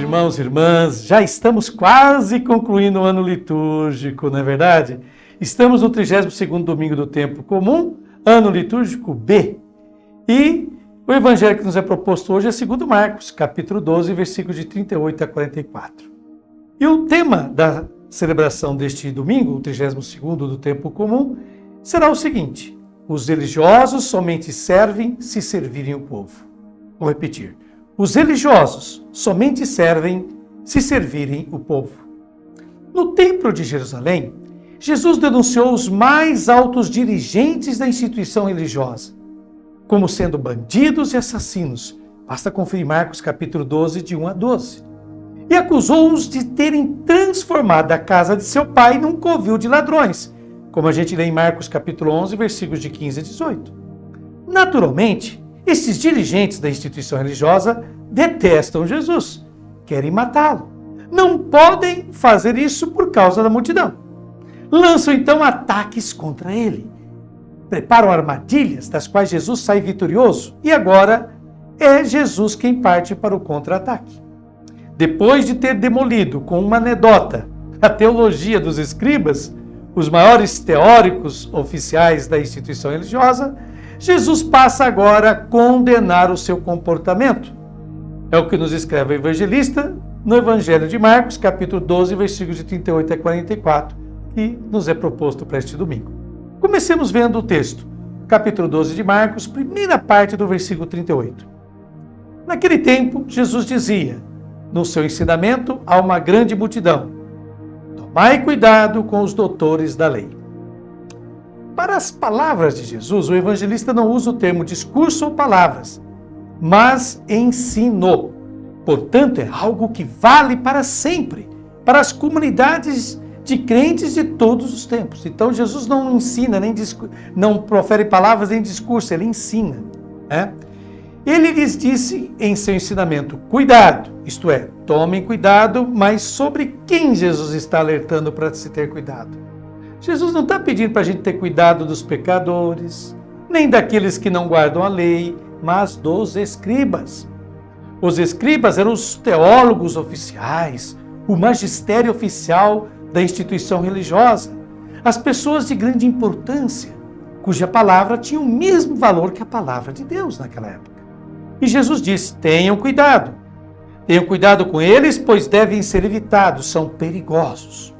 irmãos e irmãs, já estamos quase concluindo o ano litúrgico, não é verdade? Estamos no 32º domingo do tempo comum, ano litúrgico B. E o evangelho que nos é proposto hoje é segundo Marcos, capítulo 12, versículos de 38 a 44. E o tema da celebração deste domingo, o 32º do tempo comum, será o seguinte: os religiosos somente servem se servirem o povo. Vou repetir. Os religiosos somente servem se servirem o povo. No Templo de Jerusalém, Jesus denunciou os mais altos dirigentes da instituição religiosa como sendo bandidos e assassinos. Basta conferir Marcos capítulo 12, de 1 a 12. E acusou-os de terem transformado a casa de seu pai num covil de ladrões, como a gente lê em Marcos capítulo 11, versículos de 15 a 18. Naturalmente, esses dirigentes da instituição religiosa detestam Jesus, querem matá-lo. Não podem fazer isso por causa da multidão. Lançam então ataques contra ele. Preparam armadilhas das quais Jesus sai vitorioso e agora é Jesus quem parte para o contra-ataque. Depois de ter demolido com uma anedota a teologia dos escribas, os maiores teóricos oficiais da instituição religiosa, Jesus passa agora a condenar o seu comportamento. É o que nos escreve o evangelista no Evangelho de Marcos, capítulo 12, versículos de 38 a 44, que nos é proposto para este domingo. Comecemos vendo o texto, capítulo 12 de Marcos, primeira parte do versículo 38. Naquele tempo, Jesus dizia, no seu ensinamento a uma grande multidão: tomai cuidado com os doutores da lei. Para as palavras de Jesus, o evangelista não usa o termo discurso ou palavras, mas ensino. Portanto, é algo que vale para sempre, para as comunidades de crentes de todos os tempos. Então, Jesus não ensina, não profere palavras nem discurso, ele ensina. Ele lhes disse em seu ensinamento, cuidado, isto é, tomem cuidado, mas sobre quem Jesus está alertando para se ter cuidado? Jesus não está pedindo para a gente ter cuidado dos pecadores, nem daqueles que não guardam a lei, mas dos escribas. Os escribas eram os teólogos oficiais, o magistério oficial da instituição religiosa, as pessoas de grande importância, cuja palavra tinha o mesmo valor que a palavra de Deus naquela época. E Jesus disse, tenham cuidado com eles, pois devem ser evitados, são perigosos.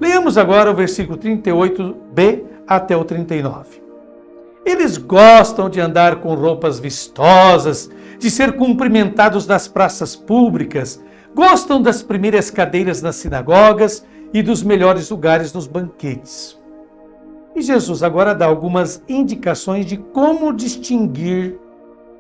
Leamos agora o versículo 38b até o 39. Eles gostam de andar com roupas vistosas, de ser cumprimentados nas praças públicas, gostam das primeiras cadeiras nas sinagogas e dos melhores lugares nos banquetes. E Jesus agora dá algumas indicações de como distinguir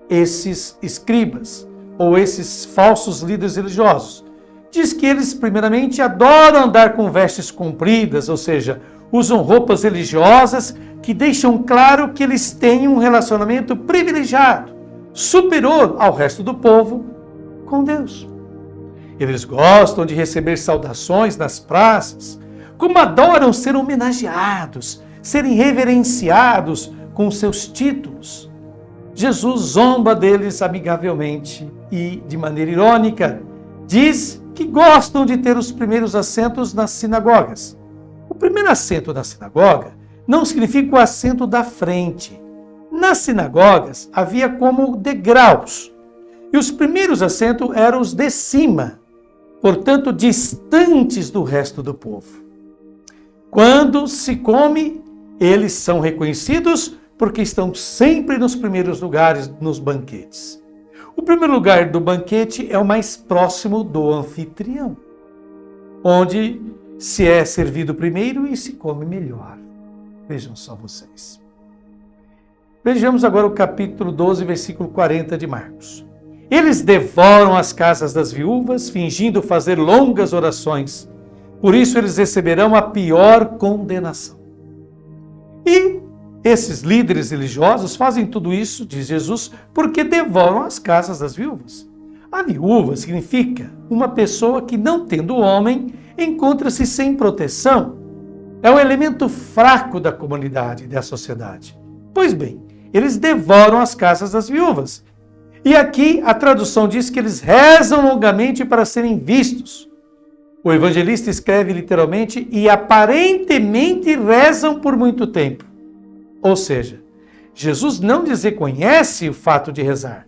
esses escribas, ou esses falsos líderes religiosos. Diz que eles, primeiramente, adoram andar com vestes compridas, ou seja, usam roupas religiosas que deixam claro que eles têm um relacionamento privilegiado, superior ao resto do povo com Deus. Eles gostam de receber saudações nas praças, como adoram ser homenageados, serem reverenciados com seus títulos. Jesus zomba deles amigavelmente e, de maneira irônica, diz que gostam de ter os primeiros assentos nas sinagogas. O primeiro assento na sinagoga não significa o assento da frente. Nas sinagogas havia como degraus, e os primeiros assentos eram os de cima, portanto distantes do resto do povo. Quando se come, eles são reconhecidos porque estão sempre nos primeiros lugares nos banquetes. O primeiro lugar do banquete é o mais próximo do anfitrião, onde se é servido primeiro e se come melhor. Vejam só vocês. Vejamos agora o capítulo 12, versículo 40 de Marcos. Eles devoram as casas das viúvas, fingindo fazer longas orações. Por isso eles receberão a pior condenação. E esses líderes religiosos fazem tudo isso, diz Jesus, porque devoram as casas das viúvas. A viúva significa uma pessoa que, não tendo homem, encontra-se sem proteção. É um elemento fraco da comunidade e da sociedade. Pois bem, eles devoram as casas das viúvas. E aqui a tradução diz que eles rezam longamente para serem vistos. O evangelista escreve literalmente, e aparentemente rezam por muito tempo. Ou seja, Jesus não desconhece o fato de rezar.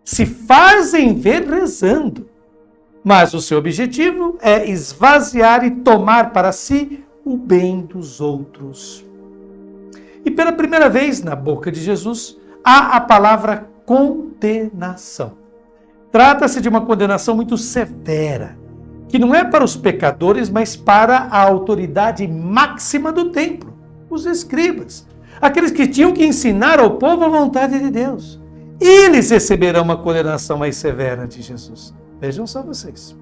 Se fazem ver rezando. Mas o seu objetivo é esvaziar e tomar para si o bem dos outros. E pela primeira vez na boca de Jesus, há a palavra condenação. Trata-se de uma condenação muito severa, que não é para os pecadores, mas para a autoridade máxima do templo, os escribas, aqueles que tinham que ensinar ao povo a vontade de Deus. Eles receberão uma condenação mais severa de Jesus. Vejam só vocês.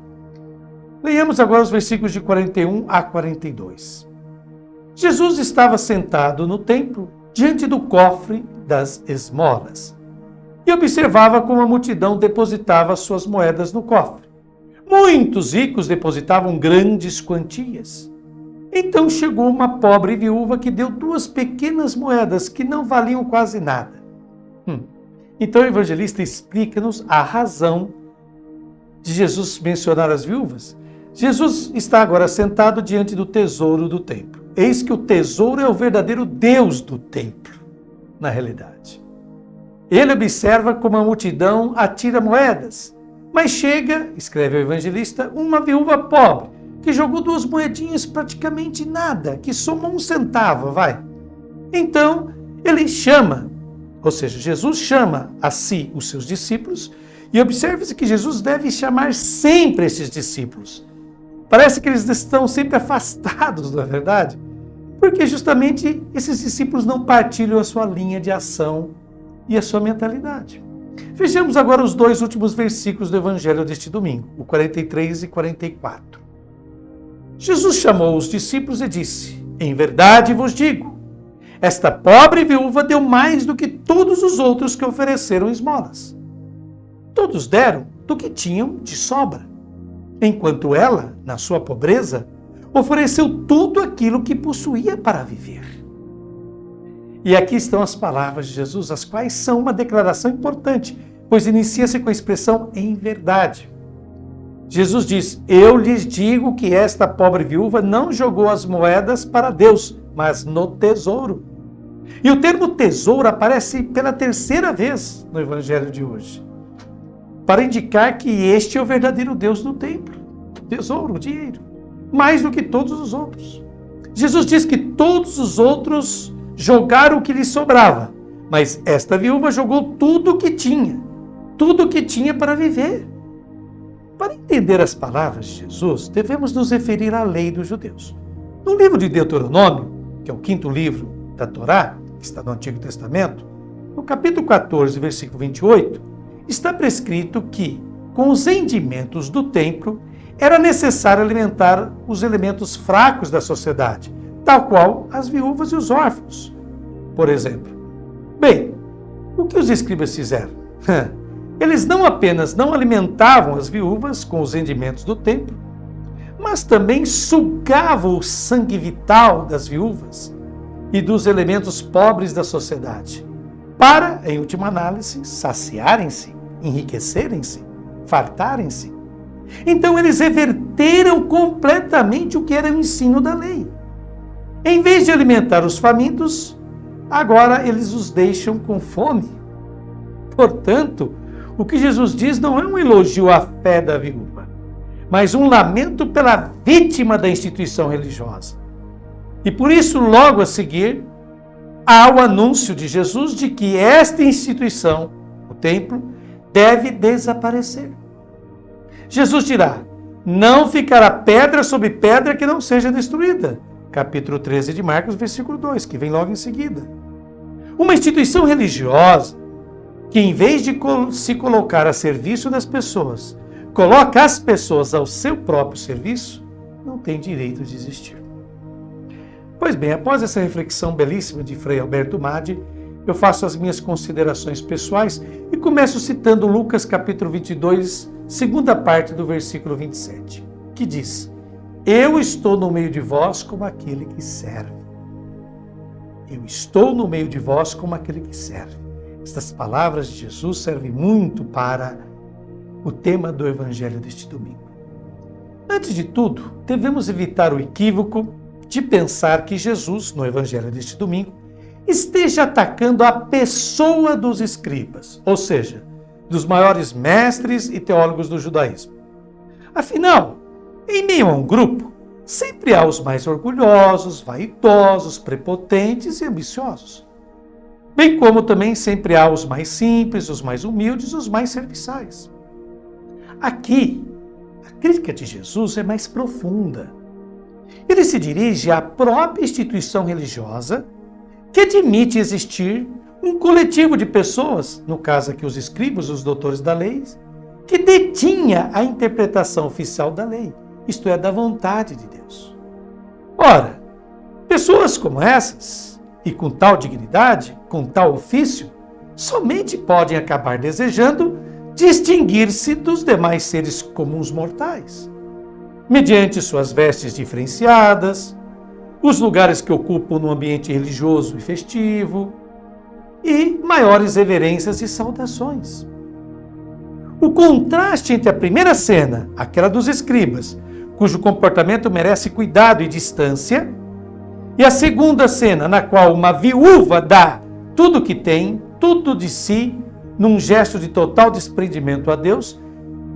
Leiamos agora os versículos de 41 a 42. Jesus estava sentado no templo, diante do cofre das esmolas, e observava como a multidão depositava suas moedas no cofre. Muitos ricos depositavam grandes quantias. Então chegou uma pobre viúva que deu 2 pequenas moedas que não valiam quase nada. Então o evangelista explica-nos a razão de Jesus mencionar as viúvas. Jesus está agora sentado diante do tesouro do templo. Eis que o tesouro é o verdadeiro Deus do templo, na realidade. Ele observa como a multidão atira moedas. Mas chega, escreve o evangelista, uma viúva pobre, que jogou 2 moedinhas, praticamente nada, que soma 1 centavo, vai. Então, ele chama, ou seja, Jesus chama a si os seus discípulos, e observe-se que Jesus deve chamar sempre esses discípulos. Parece que eles estão sempre afastados, não é verdade? Porque justamente esses discípulos não partilham a sua linha de ação e a sua mentalidade. Vejamos agora os 2 últimos versículos do Evangelho deste domingo, o 43 e 44. Jesus chamou os discípulos e disse: em verdade vos digo, esta pobre viúva deu mais do que todos os outros que ofereceram esmolas. Todos deram do que tinham de sobra, enquanto ela, na sua pobreza, ofereceu tudo aquilo que possuía para viver. E aqui estão as palavras de Jesus, as quais são uma declaração importante, pois inicia-se com a expressão em verdade. Jesus diz: eu lhes digo que esta pobre viúva não jogou as moedas para Deus, mas no tesouro. E o termo tesouro aparece pela 3ª vez no Evangelho de hoje, para indicar que este é o verdadeiro Deus do templo. Tesouro, dinheiro, mais do que todos os outros. Jesus diz que todos os outros jogaram o que lhes sobrava, mas esta viúva jogou tudo o que tinha para viver. Para entender as palavras de Jesus, devemos nos referir à lei dos judeus. No livro de Deuteronômio, que é o 5º livro da Torá, que está no Antigo Testamento, no capítulo 14, versículo 28, está prescrito que, com os rendimentos do templo, era necessário alimentar os elementos fracos da sociedade, tal qual as viúvas e os órfãos, por exemplo. Bem, o que os escribas fizeram? Eles não apenas não alimentavam as viúvas com os rendimentos do templo, mas também sugavam o sangue vital das viúvas e dos elementos pobres da sociedade, para, em última análise, saciarem-se, enriquecerem-se, fartarem-se. Então eles reverteram completamente o que era o ensino da lei. Em vez de alimentar os famintos, agora eles os deixam com fome. Portanto, o que Jesus diz não é um elogio à fé da viúva, mas um lamento pela vítima da instituição religiosa. E por isso, logo a seguir, há o anúncio de Jesus de que esta instituição, o templo, deve desaparecer. Jesus dirá: não ficará pedra sobre pedra que não seja destruída. Capítulo 13 de Marcos, versículo 2, que vem logo em seguida. Uma instituição religiosa que, em vez de se colocar a serviço das pessoas, coloca as pessoas ao seu próprio serviço, não tem direito de existir. Pois bem, após essa reflexão belíssima de Frei Alberto Madi, eu faço as minhas considerações pessoais e começo citando Lucas capítulo 22, segunda parte do versículo 27, que diz: eu estou no meio de vós como aquele que serve. Eu estou no meio de vós como aquele que serve. Estas palavras de Jesus servem muito para o tema do Evangelho deste domingo. Antes de tudo, devemos evitar o equívoco de pensar que Jesus, no Evangelho deste domingo, esteja atacando a pessoa dos escribas, ou seja, dos maiores mestres e teólogos do judaísmo. Afinal, em meio a um grupo, sempre há os mais orgulhosos, vaidosos, prepotentes e ambiciosos. Bem como também sempre há os mais simples, os mais humildes, os mais serviçais. Aqui, a crítica de Jesus é mais profunda. Ele se dirige à própria instituição religiosa que admite existir um coletivo de pessoas, no caso aqui os escribas, os doutores da lei, que detinha a interpretação oficial da lei, isto é, da vontade de Deus. Ora, pessoas como essas, e com tal dignidade, com tal ofício, somente podem acabar desejando distinguir-se dos demais seres comuns mortais, mediante suas vestes diferenciadas, os lugares que ocupam no ambiente religioso e festivo, e maiores reverências e saudações. O contraste entre a primeira cena, aquela dos escribas, cujo comportamento merece cuidado e distância, e a segunda cena, na qual uma viúva dá tudo o que tem, tudo de si, num gesto de total desprendimento a Deus,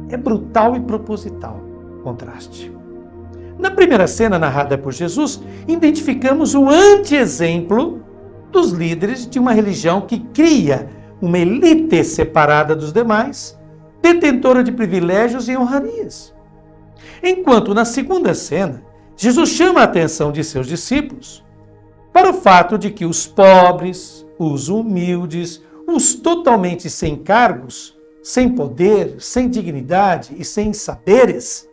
é brutal e proposital contraste. Na primeira cena narrada por Jesus, identificamos o anti-exemplo dos líderes de uma religião que cria uma elite separada dos demais, detentora de privilégios e honrarias. Enquanto na segunda cena, Jesus chama a atenção de seus discípulos para o fato de que os pobres, os humildes, os totalmente sem cargos, sem poder, sem dignidade e sem saberes,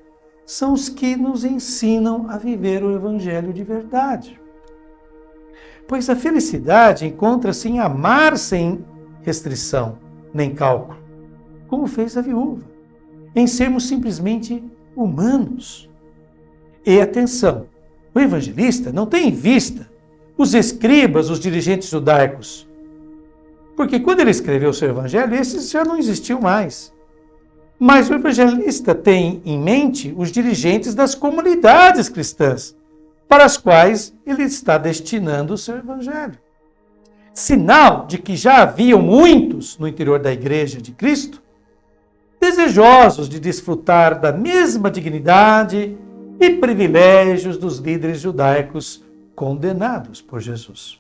são os que nos ensinam a viver o Evangelho de verdade. Pois a felicidade encontra-se em amar sem restrição, nem cálculo, como fez a viúva, em sermos simplesmente humanos. E atenção, o evangelista não tem em vista os escribas, os dirigentes judaicos, porque quando ele escreveu o seu evangelho, esses já não existiam mais. Mas o evangelista tem em mente os dirigentes das comunidades cristãs, para as quais ele está destinando o seu evangelho. Sinal de que já haviam muitos no interior da igreja de Cristo, desejosos de desfrutar da mesma dignidade e privilégios dos líderes judaicos condenados por Jesus.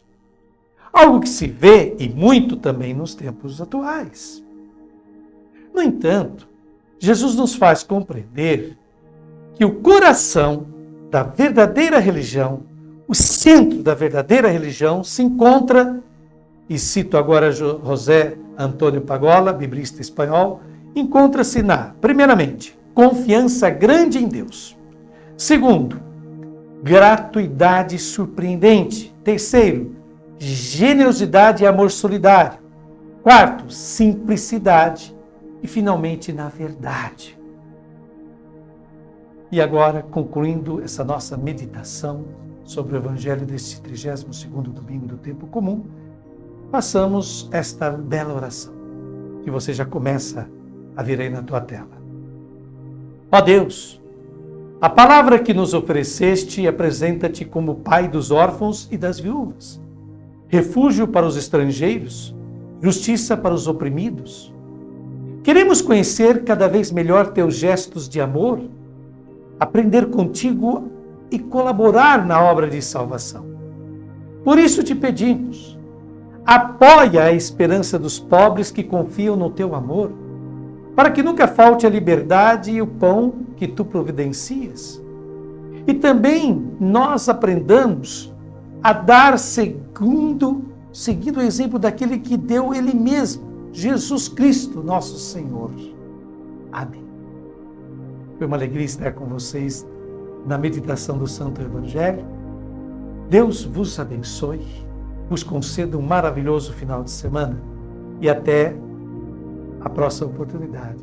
Algo que se vê e muito também nos tempos atuais. No entanto, Jesus nos faz compreender que o coração da verdadeira religião, o centro da verdadeira religião, se encontra, e cito agora José Antônio Pagola, biblista espanhol, encontra-se na, primeiramente, confiança grande em Deus. Segundo, gratuidade surpreendente. Terceiro, generosidade e amor solidário. Quarto, simplicidade. E, finalmente, na verdade. E agora, concluindo essa nossa meditação sobre o Evangelho deste 32º domingo do tempo comum, façamos esta bela oração, que você já começa a ver aí na tua tela. Ó Deus, a palavra que nos ofereceste apresenta-te como Pai dos órfãos e das viúvas, refúgio para os estrangeiros, justiça para os oprimidos. Queremos conhecer cada vez melhor teus gestos de amor, aprender contigo e colaborar na obra de salvação. Por isso te pedimos, apoia a esperança dos pobres que confiam no teu amor, para que nunca falte a liberdade e o pão que tu providencias. E também nós aprendamos a dar seguindo o exemplo daquele que deu ele mesmo, Jesus Cristo, nosso Senhor. Amém. Foi uma alegria estar com vocês na meditação do Santo Evangelho. Deus vos abençoe, vos conceda um maravilhoso final de semana e até a próxima oportunidade.